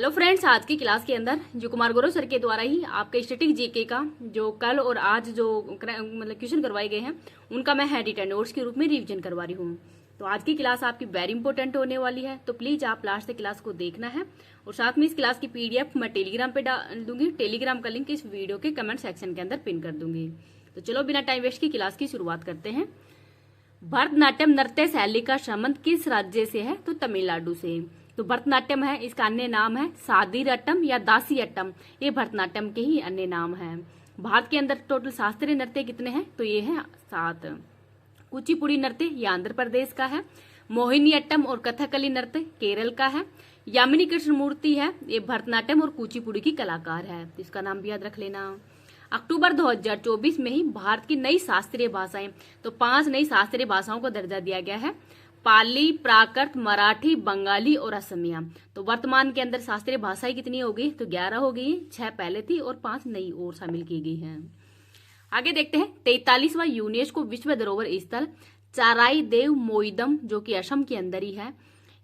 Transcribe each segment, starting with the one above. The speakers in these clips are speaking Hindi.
हेलो फ्रेंड्स, आज की क्लास के अंदर जो कुमार गौरव सर के द्वारा ही आपके स्टैटिक जीके का जो कल और आज जो मतलब क्वेश्चन करवाए गए हैं उनका मैं हैंड रिटन नोट्स के रूप में रिवीजन करवा रही हूँ। तो आज की क्लास आपकी वेरी इंपॉर्टेंट होने वाली है, तो प्लीज आप लास्ट तक क्लास को देखना है। और साथ में इस क्लास की पीडीएफ मैं टेलीग्राम पे डाल दूंगी। टेलीग्राम का लिंक इस वीडियो के कमेंट सेक्शन के अंदर पिन कर दूंगी। तो चलो बिना टाइम वेस्ट की क्लास की शुरुआत करते हैं। भरतनाट्यम नृत्य शैली का संबंध किस राज्य से है? तो तमिलनाडु से। तो भरतनाट्यम है, इसका अन्य नाम है सादीरट्टम या दासीअट्टम। ये भरतनाट्यम के ही अन्य नाम है। भारत के अंदर टोटल शास्त्रीय नृत्य कितने हैं? तो ये है 7। कुचिपुड़ी नृत्य ये आंध्र प्रदेश का है। मोहिनीअट्टम और कथकली नृत्य केरल का है। यामिनी कृष्ण मूर्ति है, ये भरतनाट्यम और कुचिपुड़ी की कलाकार है, इसका नाम भी याद रख लेना। अक्टूबर 2024 में ही भारत की नई शास्त्रीय भाषाएं, तो 5 नई शास्त्रीय भाषाओं को दर्जा दिया गया है। पाली, प्राकृत, मराठी, बंगाली और असमिया। तो वर्तमान के अंदर शास्त्रीय भाषाएं कितनी हो गई? तो 11 हो गई। 6 पहले थी और 5 नई और शामिल की गई हैं। आगे देखते हैं 43वां यूनेस्को विश्व धरोहर स्थल चाराई देव मोइदम, जो कि असम के अंदर ही है।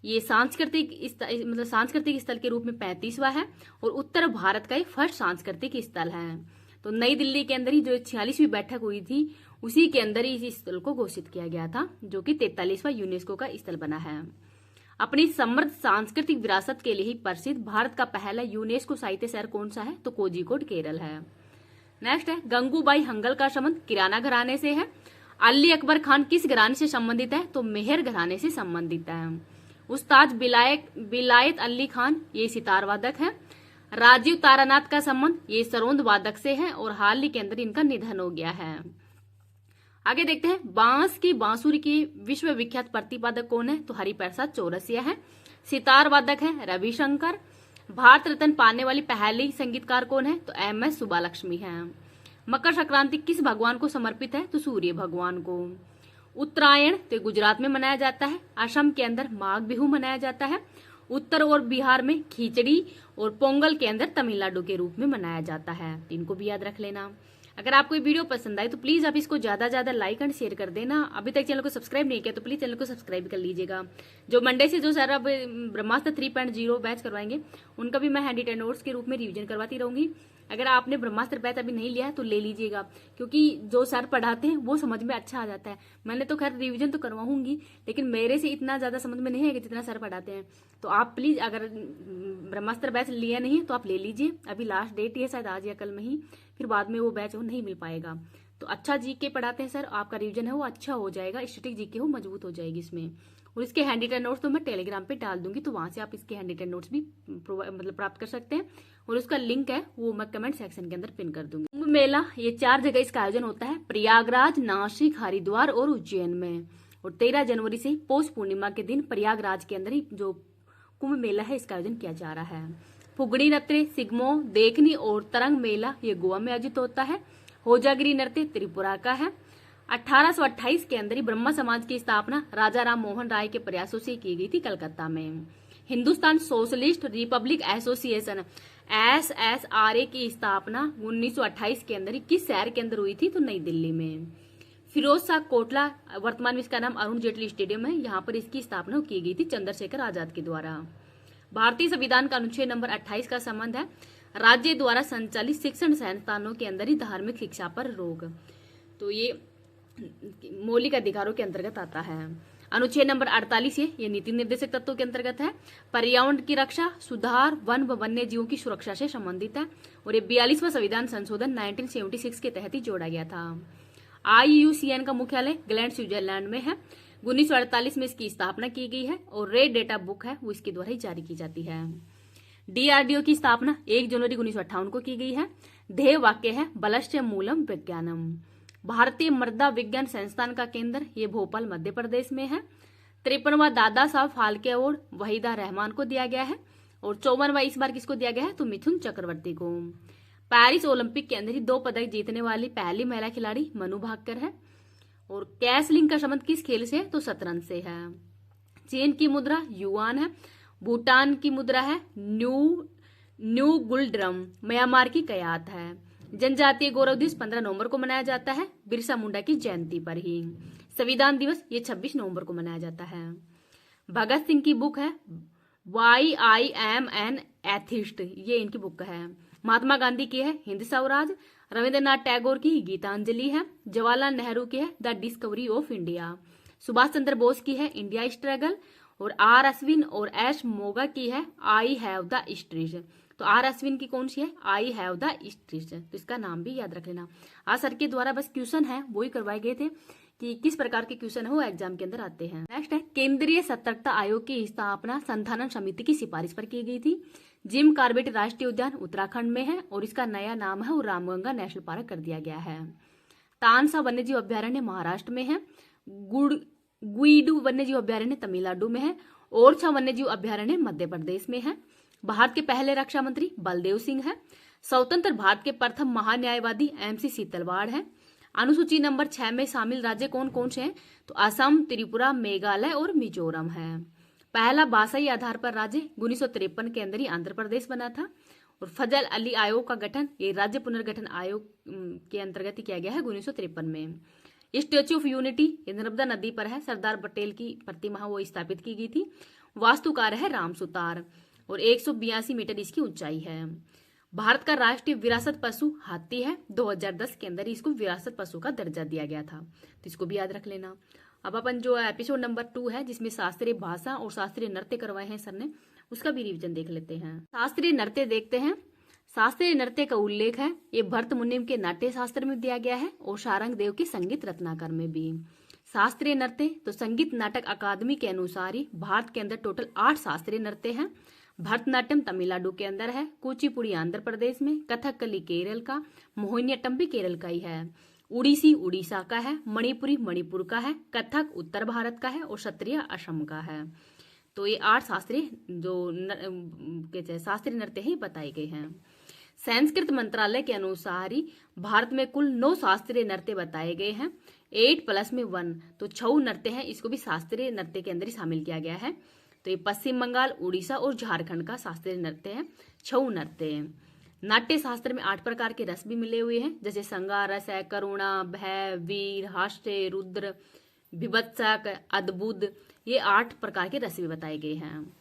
ये सांस्कृतिक स्थल के रूप में 35वां है और उत्तर भारत का फर्स्ट सांस्कृतिक स्थल है। तो नई दिल्ली के अंदर ही जो 46वीं बैठक हुई थी उसी के अंदर ही इस स्थल को घोषित किया गया था, जो कि 43वां यूनेस्को का स्थल बना है। अपनी समृद्ध सांस्कृतिक विरासत के लिए ही प्रसिद्ध भारत का पहला यूनेस्को साहित्य शहर कौन सा है? तो कोझिकोड केरल है। नेक्स्ट है गंगूबाई हंगल का संबंध किराना घराने से है। अली अकबर खान किस घराने से संबंधित है? तो मेहर घराने से संबंधित है। उस्ताद बिलायत अली खान ये सितार वादक है। राजीव तारानाथ का संबंध ये सरोद वादक से है और हाल ही के अंदर इनका निधन हो गया है। आगे देखते हैं बांस की बांसुरी के विश्व विख्यात प्रतिपादक कौन है? तो हरिप्रसाद चौरसिया है। सितार वादक है रविशंकर। भारत रत्न पाने वाली पहली संगीतकार कौन है? तो MS सुब्बालक्ष्मी है। मकर संक्रांति किस भगवान को समर्पित है? तो सूर्य भगवान को। उत्तरायण तो गुजरात में मनाया जाता है। असम के अंदर माघ बिहू मनाया जाता है। उत्तर और बिहार में खिचड़ी और पोंगल के अंदर तमिलनाडु के रूप में मनाया जाता है। इनको भी याद रख लेना। अगर आपको ये वीडियो पसंद आए तो प्लीज आप इसको ज्यादा लाइक एंड शेयर कर देना। अभी तक चैनल को सब्सक्राइब नहीं किया तो प्लीज चैनल को सब्सक्राइब कर लीजिएगा। जो मंडे से जो सर अब ब्रह्मास्त्र 3.0 बैच करवाएंगे उनका भी मैं हैंड रिटन नोट्स के रूप में रिवीजन करवाती रहूंगी। अगर आपने ब्रह्मास्त्र बैच अभी नहीं लिया तो ले लीजिएगा, क्योंकि जो सर पढ़ाते हैं वो समझ में अच्छा आ जाता है। मैंने तो खैर रिवीजन तो करवाऊंगी, लेकिन मेरे से इतना ज्यादा समझ में नहीं है कि जितना सर पढ़ाते हैं। तो आप प्लीज अगर ब्रह्मास्त्र बैच लिया नहीं है तो आप ले लीजिए। अभी लास्ट डेट है शायद आज या कल में ही, फिर बाद में वो बैच वो नहीं मिल पाएगा। तो अच्छा जीके पढ़ाते हैं सर, आपका रिवीजन है वो अच्छा हो जाएगा, स्टैटिक जीके वो मजबूत हो जाएगी इसमें। और इसके हैंड रिटन नोट्स तो मैं टेलीग्राम पे डाल दूंगी, तो वहां से आप इसके हैंड रिटन नोट्स भी प्राप्त कर सकते हैं। और उसका लिंक है वो मैं कमेंट सेक्शन के अंदर पिन कर दूंगी। कुंभ मेला ये 4 जगह इसका आयोजन होता है, प्रयागराज, नासिक, हरिद्वार और उज्जैन में। और 13 जनवरी से पौष पूर्णिमा के दिन प्रयागराज के अंदर ही जो कुंभ मेला है इसका आयोजन किया जा रहा है। फुगड़ी नृत्य, सिग्मो, देखनी और तरंग मेला ये गोवा में आयोजित होता है। होजागिरी नृत्य त्रिपुरा का है। 1828 के अंदर ही ब्रह्मा समाज की स्थापना राजा राम मोहन राय के प्रयासों से की गई थी कलकत्ता में। Hindustan socialist Republic association SSRA की स्थापना 1928 के अंदर ही किस शहर के अंदर हुई थी? तो नई दिल्ली में। फिरोज शाह कोटला, वर्तमान में इसका नाम अरुण जेटली स्टेडियम है, यहाँ पर इसकी स्थापना की गई थी चंद्रशेखर आजाद के द्वारा। भारतीय संविधान का अनुच्छेद नंबर 28 का संबंध है राज्य द्वारा संचालित शिक्षण संस्थानों के अंदर ही धार्मिक शिक्षा पर रोक। तो ये मौलिक अधिकारों के अंतर्गत आता है। अनुच्छेद नंबर 48 ये नीति निर्देशक तत्वों के अंतर्गत है। पर्यावरण की रक्षा, सुधार, वन व वन्य जीवों की सुरक्षा से संबंधित है। और ये 42वां संविधान संशोधन 1976 के तहत ही जोड़ा गया था। IUCN का मुख्यालय ग्लैंड स्विट्जरलैंड में है। 1948 में इसकी स्थापना की गई है और रेड डेटा बुक है वो इसके द्वारा ही जारी की जाती है। DRDO की स्थापना 1 जनवरी 1958 को की गई है। ध्येय वाक्य है बलश्च मूलम विज्ञानम। भारतीय मृदा विज्ञान संस्थान का केंद्र ये भोपाल मध्य प्रदेश में है। 53वां दादा साहब फाल्के अवार्ड वहीदा रहमान को दिया गया है। और 54वां इस बार किसको दिया गया है? तो मिथुन चक्रवर्ती को। पेरिस ओलंपिक के अंदर ही 2 पदक जीतने वाली पहली महिला खिलाड़ी मनु भाकर है। और कैसलिंग का संबंध किस खेल से है? तो शतरंज से है। चीन की मुद्रा युआन है। भूटान की मुद्रा है न्यू गुलड्रम। म्यांमार की कयात है। जनजातीय गौरव दिवस 15 नवंबर को मनाया जाता है, बिरसा मुंडा की जयंती पर ही। संविधान दिवस ये 26 नवंबर को मनाया जाता है। भगत सिंह की बुक है YIMN एथिस्ट, ये इनकी बुक है। महात्मा गांधी की है हिंद स्वराज, रविंद्रनाथ टैगोर की गीतांजलि है, जवाहरलाल नेहरू की है the discovery of India, Subhash Chandra Bose की है इंडिया स्ट्रगल, और आर अश्विन और एस मोगा की है आई हैव द स्ट्रीट। तो आर अश्विन की कौन सी है? I have the street. तो इसका नाम भी याद रख लेना। आज सर के द्वारा बस क्वेश्चन है वो ही करवाए गए थे कि किस प्रकार के क्वेश्चन है वो एग्जाम के अंदर आते हैं। नेक्स्ट है केंद्रीय सतर्कता आयोग की स्थापना संधारण समिति की सिफारिश पर की गई थी। जिम कार्बेट राष्ट्रीय उद्यान उत्तराखंड में है और इसका नया नाम है वो रामगंगा नेशनल पार्क कर दिया गया है। तानसा वन्यजीव अभ्यारण्य महाराष्ट्र में है। गुइडू वन्यजीव अभ्यारण्य तमिलनाडु में है। ओरछा वन्यजीव अभ्यारण्य मध्य प्रदेश में है। भारत के पहले रक्षा मंत्री बलदेव सिंह है। स्वतंत्र भारत के प्रथम महान्यायवादी MC सीतलवाड़ है। अनुसूची नंबर 6 में शामिल राज्य कौन कौन से हैं? तो असम, त्रिपुरा, मेघालय और मिजोरम है। पहला भाषाई आधार पर राज्य 1953 के अंदर ही आंध्र प्रदेश बना था। और फजल अली आयोग का गठन ये राज्य पुनर्गठन आयोग के अंतर्गत किया गया है 1953 में। स्टैच्यू ऑफ यूनिटी नर्मदा नदी पर है। सरदार पटेल की प्रतिमा वो स्थापित की गई थी। वास्तुकार है राम सुतार और 182 मीटर इसकी ऊंचाई है। भारत का राष्ट्रीय विरासत पशु हाथी है। 2010 के अंदर इसको विरासत पशु का दर्जा दिया गया था, तो इसको भी याद रख लेना। अब अपन जो एपिसोड नंबर 2 है जिसमें शास्त्रीय भाषा और शास्त्रीय नृत्य करवाए हैं सर ने, उसका भी रिवीजन देख लेते हैं। शास्त्रीय नृत्य देखते हैं। शास्त्रीय नृत्य का उल्लेख है ये भरत मुनि के नाट्य शास्त्र में दिया गया है और शारंग देव के संगीत रत्नाकर में भी। शास्त्रीय नृत्य तो संगीत नाटक अकादमी के अनुसार ही भारत के अंदर टोटल 8 शास्त्रीय नृत्य हैं। भरतनाट्यम तमिलनाडु के अंदर है, कुचिपुड़ी आंध्र प्रदेश में, कथकली केरल का, मोहिनीअट्टम भी केरल का ही है, उड़ीसी उड़ीसा का है, मणिपुरी मणिपुर का है, कथक उत्तर भारत का है और क्षत्रिय असम का है। तो ये 8 शास्त्रीय जो शास्त्रीय नृत्य ही बताए गए हैं। संस्कृत मंत्रालय के अनुसार ही भारत में कुल 9 शास्त्रीय नृत्य बताए गए हैं। 8 + 1 तो 6 नृत्य हैं, इसको भी शास्त्रीय नृत्य के अंदर ही शामिल किया गया है। तो ये पश्चिम बंगाल, उड़ीसा और झारखंड का शास्त्रीय नृत्य है। 6 नृत्य है। नाट्य शास्त्र में 8 प्रकार के रस भी मिले हुए हैं, जैसे श्रृंगार रस है, करुणा, भय, वीर, हास्य, रुद्र, विभत्सक, अद्भुत, ये 8 प्रकार के रस भी बताए गए हैं।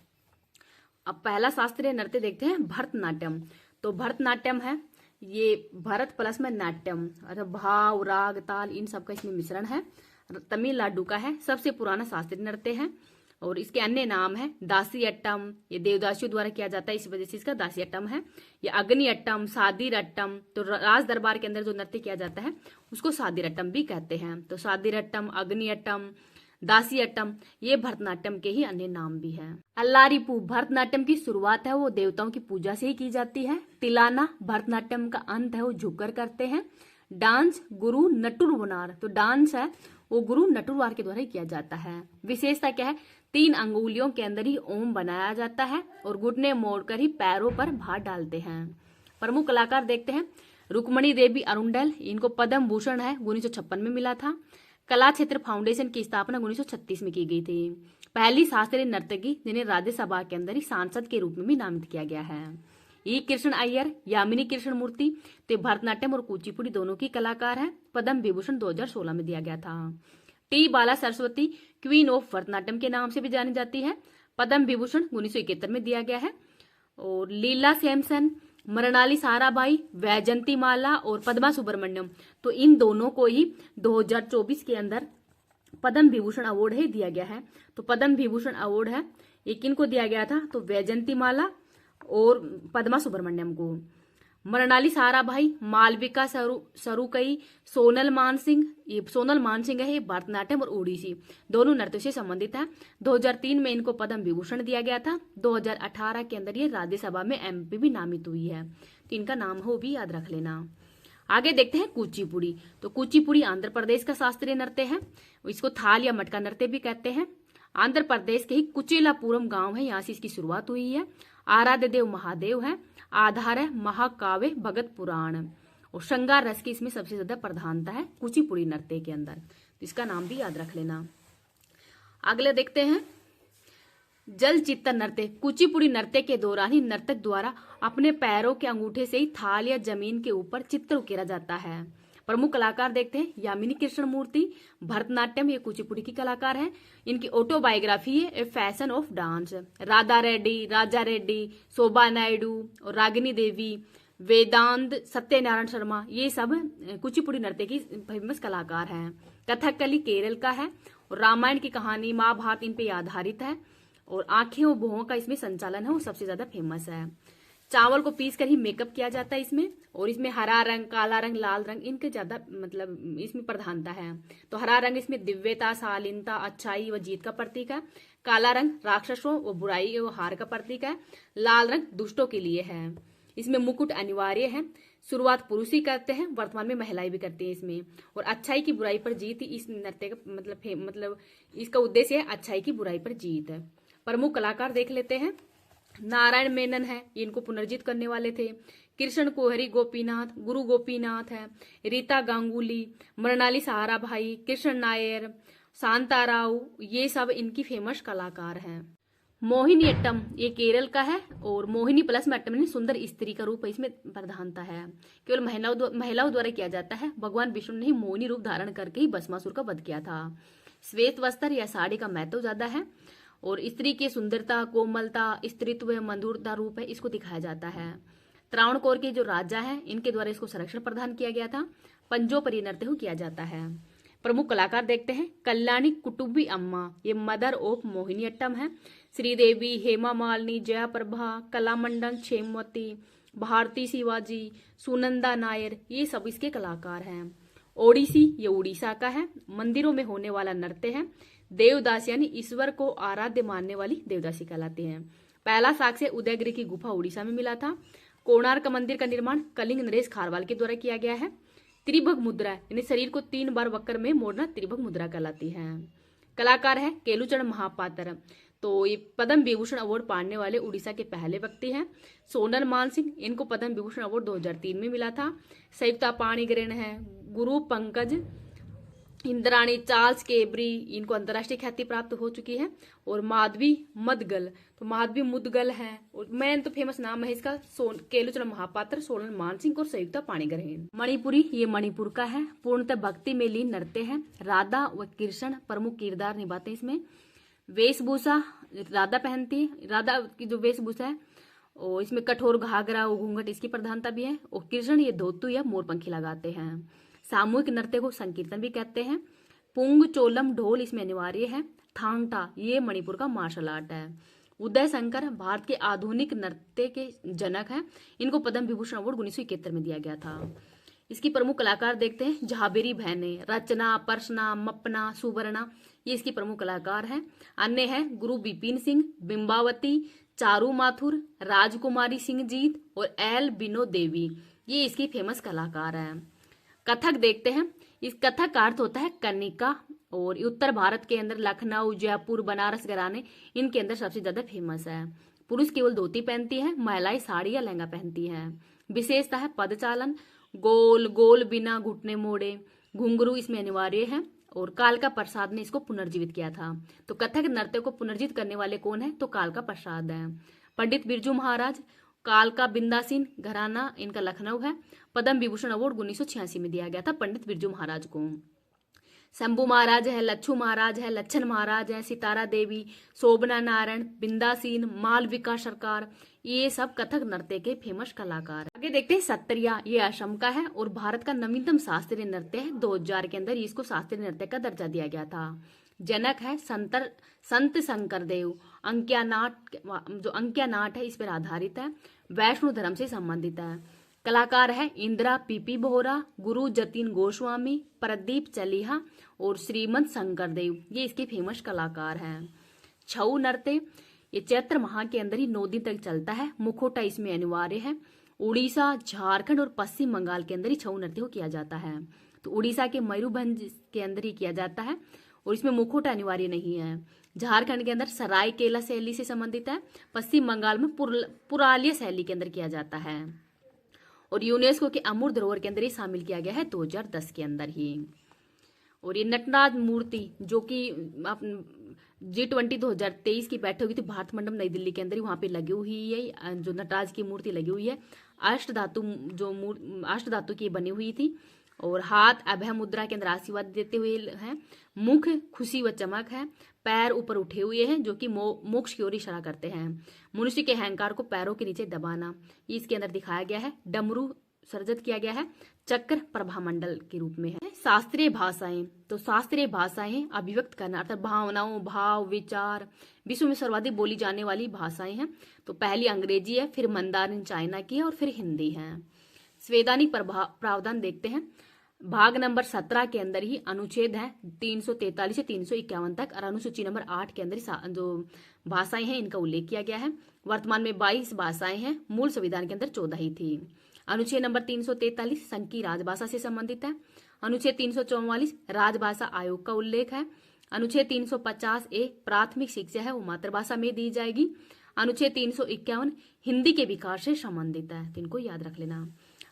अब पहला शास्त्रीय नृत्य देखते हैं भरतनाट्यम। तो भरतनाट्यम है ये भरत प्लस में नाट्यम अर्थात भाव, राग, ताल इन सब का इसमें मिश्रण है। तमिलनाडु का है, सबसे पुराना शास्त्रीय नृत्य है और इसके अन्य नाम है दासीअट्टम, ये देवदासियों द्वारा किया जाता है इस वजह से इसका दासीअट्टम है। ये अग्निअट्टम, सादिरट्टम, तो राज दरबार के अंदर जो नृत्य किया जाता है उसको सादिरट्टम भी कहते हैं। तो सादिरट्टम, अग्निअट्टम, दासीअट्टम ये भरतनाट्यम के ही अन्य नाम भी हैं। अल्लारिपू भरतनाट्यम की शुरुआत है वो देवताओं की पूजा से ही की जाती है। तिलाना भरतनाट्यम का अंत है वो झुककर करते हैं। डांस गुरु नटुरवार, तो डांस है वो गुरु नटुरवार के द्वारा ही किया जाता है। विशेषता क्या है? 3 अंगुलियों के अंदर ही ओम बनाया जाता है और घुटने मोड़कर ही पैरों पर भार डालते हैं। प्रमुख कलाकार देखते हैं रुक्मणी देवी अरुंडल, इनको पद्म भूषण है 1956 में मिला था। कला क्षेत्र फाउंडेशन की स्थापना 1936 में की गई थी। पहली शास्त्रीय नर्तकी जिन्हें राज्यसभा के अंदर ही सांसद के रूप में भी नामित किया गया है। ई कृष्ण अय्यर, यामिनी कृष्ण मूर्ति, तो भरतनाट्यम और कुचिपुड़ी दोनों की कलाकार है। पद्म विभूषण 2016 में दिया गया था। T Bala Saraswati queen of Bharatanatyam के नाम से भी जानी जाती है। पद्म विभूषण 1971 में दिया गया है। और लीला सैमसन, मृणाली साराभाई, वैजंती माला और पद्मा सुब्रमण्यम, तो इन दोनों को ही 2024 के अंदर पद्म विभूषण अवार्ड ही दिया गया है। तो पद्म विभूषण अवार्ड है ये किनको दिया गया था? तो वैजंती माला और पद्मा सुब्रमण्यम को। मृणाली साराभाई, मालविका सरुकई, सोनल मानसिंह, ये सोनल मानसिंह है, ये भरतनाट्यम और ओडिसी दोनों नृत्यों से संबंधित है। 2003 में इनको पद्म विभूषण दिया गया था। 2018 के अंदर ये राज्यसभा में MP भी नामित हुई है, तो इनका नाम हो भी याद रख लेना। आगे देखते हैं कुचिपुड़ी। तो कुचिपुड़ी आंध्र प्रदेश का शास्त्रीय नृत्य है, इसको थाल या मटका नृत्य भी कहते हैं। आंध्र प्रदेश के ही कुचेलापुरम गांव है, यहाँ से इसकी शुरुआत हुई है। आराध्य देव महादेव है, आधार है महाकाव्य भगत पुराण और श्रृंगार रस की इसमें सबसे ज्यादा प्रधानता है कुचिपुड़ी नृत्य के अंदर, तो इसका नाम भी याद रख लेना। अगले देखते हैं जल चित्तन नृत्य। कुचिपुड़ी नृत्य के दौरान ही नर्तक द्वारा अपने पैरों के अंगूठे से ही थाल या जमीन के ऊपर चित्र उकेरा जाता है। प्रमुख कलाकार देखते हैं यामिनी कृष्णमूर्ति, भरतनाट्यम, ये कुचिपुड़ी की कलाकार है। इनकी ऑटोबायोग्राफी है a fashion of dance. Radha Reddy, Raja Reddy, Shobha Naidu और रागिनी देवी, वेदांत, सत्यनारायण शर्मा, ये सब कुचिपुड़ी नृत्य की फेमस कलाकार हैं। कथकली केरल का है और रामायण की कहानी, महाभारत इन पे आधारित है। और आंखें और भौहों का इसमें संचालन है वो सबसे ज्यादा फेमस है। चावल को पीस कर ही मेकअप किया जाता है इसमें, और इसमें हरा रंग, काला रंग, लाल रंग इनके ज्यादा मतलब इसमें प्रधानता है। तो हरा रंग इसमें दिव्यता, शालीनता, अच्छाई व जीत का प्रतीक है। काला रंग राक्षसों व बुराई व हार का प्रतीक है। लाल रंग दुष्टों के लिए है। इसमें मुकुट अनिवार्य है। शुरुआत पुरुष ही करते हैं, वर्तमान में महिलाएं भी करती हैं इसमें। और अच्छाई की बुराई पर जीत इस नृत्य का मतलब इसका उद्देश्य है अच्छाई की बुराई पर जीत। प्रमुख कलाकार देख लेते हैं। नारायण मेनन है, इनको पुनर्जीत करने वाले थे। कृष्ण कोहरी गोपीनाथ, गुरु गोपीनाथ है। रीता गांगुली, मृणाली सहारा भाई, कृष्ण नायर, शांता राव, ये सब इनकी फेमस कलाकार हैं। मोहिनी अट्टम ये केरल का है और मोहिनी प्लस में अट्टम सुंदर स्त्री का रूप इसमें प्रधानता है। केवल महिलाओं द्वारा किया जाता है। भगवान विष्णु ने ही मोहिनी रूप धारण करके ही भस्मासुर का वध किया था। श्वेत वस्त्र या साड़ी का महत्व ज्यादा है और स्त्री की सुंदरता, कोमलता, स्त्रीत्व, मधुरता रूप है इसको दिखाया जाता है। त्रावणकोर के जो राजा है इनके द्वारा इसको संरक्षण प्रदान किया गया था। पंजों पर नृत्य किया जाता है। प्रमुख कलाकार देखते हैं। कल्याणी कुटुंबी अम्मा, ये मदर ऑफ मोहिनी अट्टम है। श्रीदेवी, हेमा मालिनी, जया प्रभा, कलामंडन, क्षेमवती, भारती शिवाजी, सुनंदा नायर, ये सब इसके कलाकार हैं। ओडिसी ये उड़ीसा का है। मंदिरों में होने वाला नृत्य है। देवदासी यानी ईश्वर को आराध्य मानने वाली देवदासी कहलाती हैं। पहला साक्ष्य उदयगिरी की गुफा उड़ीसा में मिला था। कोणार्क मंदिर का निर्माण कलिंग नरेश खारवाल के द्वारा किया गया है। त्रिभुज मुद्रा यानी शरीर को 3 बार वक्र में मोड़ना त्रिभुज मुद्रा कहलाती है। कलाकार है केलुचरण महापात्र, तो ये पद्म विभूषण अवार्ड पाने वाले उड़ीसा के पहले व्यक्ति हैं। सोनल मानसिंह, इनको पद्म विभूषण अवार्ड 2003 में मिला था। संयुक्ता पाणिग्रहण है। गुरु पंकज, इंद्राणी, चार्ल्स केबरी, इनको अंतर्राष्ट्रीय ख्याति प्राप्त हो चुकी है। और माधवी मदगल, तो माधवी मुदगल है और मेन तो फेमस नाम है इसका केलुचरण महापात्र, सोनल मानसिंह और संयुक्ता पाणिग्रहण। मणिपुरी ये मणिपुर का है। पूर्णतः भक्ति में लीन नृत्य है। राधा व कृष्ण प्रमुख किरदार निभाते हैं इसमें। वेशभूषा राधा पहनती है, राधा की जो वेशभूषा है और इसमें कठोर घाघरा और घूंघट इसकी प्रधानता भी है। और कृष्ण ये धोतू या मोरपंखी लगाते हैं। सामूहिक नृत्य को संकीर्तन भी कहते हैं। पुंग चोलम ढोल इसमें अनिवार्य है। थांगटा ये मणिपुर का मार्शल आर्ट है। उदय शंकर भारत के आधुनिक नृत्य के जनक हैं। इनको पद्म विभूषण अवार्ड 1971 में दिया गया था। इसकी प्रमुख कलाकार देखते हैं। झाबेरी बहने, रचना, पर्सना, मपना, सुवर्णा, ये इसकी प्रमुख कलाकार हैं। अन्य हैं गुरु बिपिन सिंह, बिंबावती, चारू माथुर, राजकुमारी सिंह जीत और एल बिनो देवी, ये इसकी फेमस कलाकार हैं। कथक देखते हैं। इस कथक का अर्थ होता है कनिका और उत्तर भारत के अंदर लखनऊ, जयपुर, बनारस घराने इनके अंदर सबसे ज्यादा फेमस है। पुरुष केवल धोती पहनती है, महिलाएं साड़ी या लहंगा पहनती हैं। विशेषता है पदचालन, गोल गोल बिना घुटने मोड़े, घुंघरू इसमें अनिवार्य है। और कालका प्रसाद ने इसको पुनर्जीवित किया था। तो कथक नृत्य को पुनर्जीवित करने वाले कौन है, तो कालका प्रसाद है। पंडित बिरजू महाराज, कालका बिंदासीन घराना इनका लखनऊ है। पद्म विभूषण अवार्ड 1986 में दिया गया था पंडित बिरजू महाराज को। शंभू महाराज है, लच्छू महाराज है, लच्छन महाराज है, सितारा देवी, शोभना नारायण, बिंदासीन, मालविका सरकार, ये सब कथक नृत्य के फेमस कलाकार। आगे देखते हैं सत्रिया, ये असम का है और भारत का नवीनतम शास्त्रीय नृत्य है। 2000 के अंदर इसको शास्त्रीय नृत्य का दर्जा दिया गया था। जनक है संत शंकर देव। अंकिया नाट, जो अंकिया नाट है इस पर आधारित है। वैष्णो धर्म से संबंधित है। कलाकार है इंदिरा पीपी बोहरा, गुरु जतिन गोस्वामी, प्रदीप चलिहा और श्रीमंत शंकर देव, ये इसके फेमस कलाकार हैं। छऊ नृत्य ये चैत्र माह के अंदर ही 9 दिन तक चलता है। मुखोटा इसमें अनिवार्य है। उड़ीसा, झारखंड और पश्चिम बंगाल के अंदर ही छऊ नृत्य को किया जाता है। तो उड़ीसा के मयूरभंज के अंदर ही किया जाता है और इसमें मुखोटा अनिवार्य नहीं है। झारखंड के अंदर सरायकेला शैली से संबंधित है। पश्चिम बंगाल में पुरालिया शैली के अंदर किया जाता है और यूनेस्को के अमूर्त धरोहर के अंदर ही शामिल किया गया है 2010 के अंदर ही। और ये नटराज मूर्ति जो कि G20 2023 की बैठक हुई थी भारत मंडप नई दिल्ली के अंदर ही, वहां पे लगी हुई है जो नटराज की मूर्ति लगी हुई है। अष्ट धातु की बनी हुई थी और हाथ अभय मुद्रा के अंदर आशीर्वाद देते हुए हैं। मुख खुशी व चमक है। पैर ऊपर उठे हुए हैं जो कि मोक्ष की ओर इशारा करते हैं। मनुष्य के अहंकार को पैरों के नीचे दबाना, ये इसके अंदर दिखाया गया है। डमरू सर्जित किया गया है, चक्र प्रभामंडल के रूप में है। शास्त्रीय भाषाएं, तो शास्त्रीय भाषाएं अभिव्यक्त करना अर्थात भावनाओं, भाव, विचार, विश्व में सर्वाधिक बोली जाने वाली भाषाएं हैं। तो पहली अंग्रेजी है, फिर मंदारिन चाइना की है और फिर हिंदी है। संवैधानिक प्रावधान देखते हैं। भाग नंबर 17 के अंदर ही अनुच्छेद है 343 से 351 तक और अनुसूची नंबर 8 के अंदर जो भाषाएं हैं इनका उल्लेख किया गया है। वर्तमान में 22 भाषाएं हैं, मूल संविधान के अंदर 14 ही थी। अनुच्छेद नंबर 343 संघ की राजभाषा से संबंधित है। अनुच्छेद 344 राजभाषा आयोग का उल्लेख है। अनुच्छेद 350 प्राथमिक शिक्षा है वो मातृभाषा में दी जाएगी। अनुच्छेद 351 हिंदी के विकास से संबंधित है, तो इनको याद रख लेना।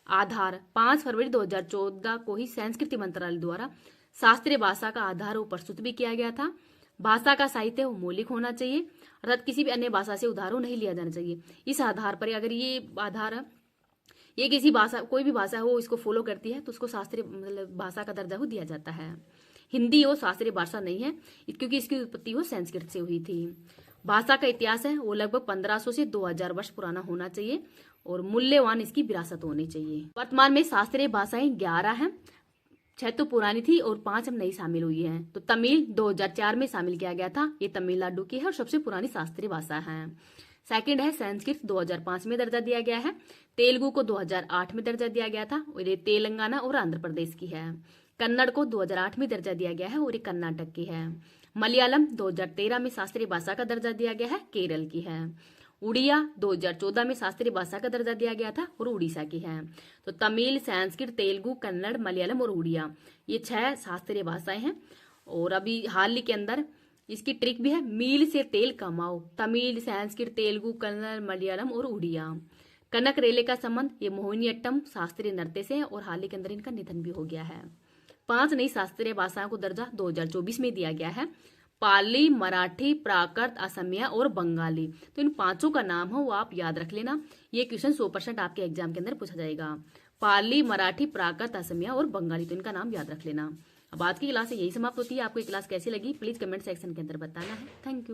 आधार 5 फरवरी 2014 को ही संस्कृति मंत्रालय द्वारा शास्त्रीय भाषा का आधार वो प्रस्तुत भी किया गया था। भाषा का साहित्य वो मौलिक होना चाहिए, अर्थात किसी भी अन्य भाषा से उधार नहीं लिया जाना चाहिए। इस आधार पर अगर ये आधार ये किसी भाषा कोई भी भाषा हो इसको फॉलो करती है तो उसको शास्त्रीय मतलब भाषा का दर्जा हो दिया जाता है। हिंदी वो शास्त्रीय भाषा नहीं है क्योंकि इसकी उत्पत्ति वो संस्कृत से हुई थी। भाषा का इतिहास है वो लगभग 1500 से 2000 वर्ष पुराना होना चाहिए और मूल्यवान इसकी विरासत होनी चाहिए। वर्तमान में शास्त्रीय भाषाएं 11 हैं, 6 तो पुरानी थी और 5 अब नई शामिल हुई हैं। तो तमिल 2004 में शामिल किया गया था, ये तमिलनाडु की है और सबसे पुरानी शास्त्रीय भाषा है। सेकंड है संस्कृत 2005 में दर्जा दिया गया है। तेलुगु को 2008 में दर्जा दिया गया था और ये तेलंगाना और आंध्र प्रदेश की है। कन्नड़ को 2008 में दर्जा दिया गया है और ये कर्नाटक की है। मलयालम 2013 में शास्त्रीय भाषा का दर्जा दिया गया है, केरल की है। उड़िया 2014 में शास्त्रीय भाषा का दर्जा दिया गया था और उड़ीसा की है। तो तमिल, संस्कृत, तेलुगु, कन्नड़, मलयालम और उड़िया ये 6 शास्त्रीय भाषाएं हैं। और अभी हाल ही के अंदर इसकी ट्रिक भी है, मील से तेल कमाओ। तमिल, संस्कृत, तेलुगु, कन्नड़, मलयालम और उड़िया। कनक रेले का संबंध ये मोहिनीअट्टम शास्त्रीय नृत्य से है और हाल ही के अंदर इनका निधन भी हो गया है। 5 नई शास्त्रीय भाषाओं को दर्जा 2024 में दिया गया है। पाली, मराठी, प्राकृत, असमिया और बंगाली। तो इन 5 का नाम हो वो आप याद रख लेना, ये क्वेश्चन 100% आपके एग्जाम के अंदर पूछा जाएगा। पाली, मराठी, प्राकृत, असमिया और बंगाली, तो इनका नाम याद रख लेना। अब आज की क्लास यही समाप्त होती है। आपको ये क्लास कैसी लगी प्लीज कमेंट सेक्शन के अंदर बताना है। Thank you.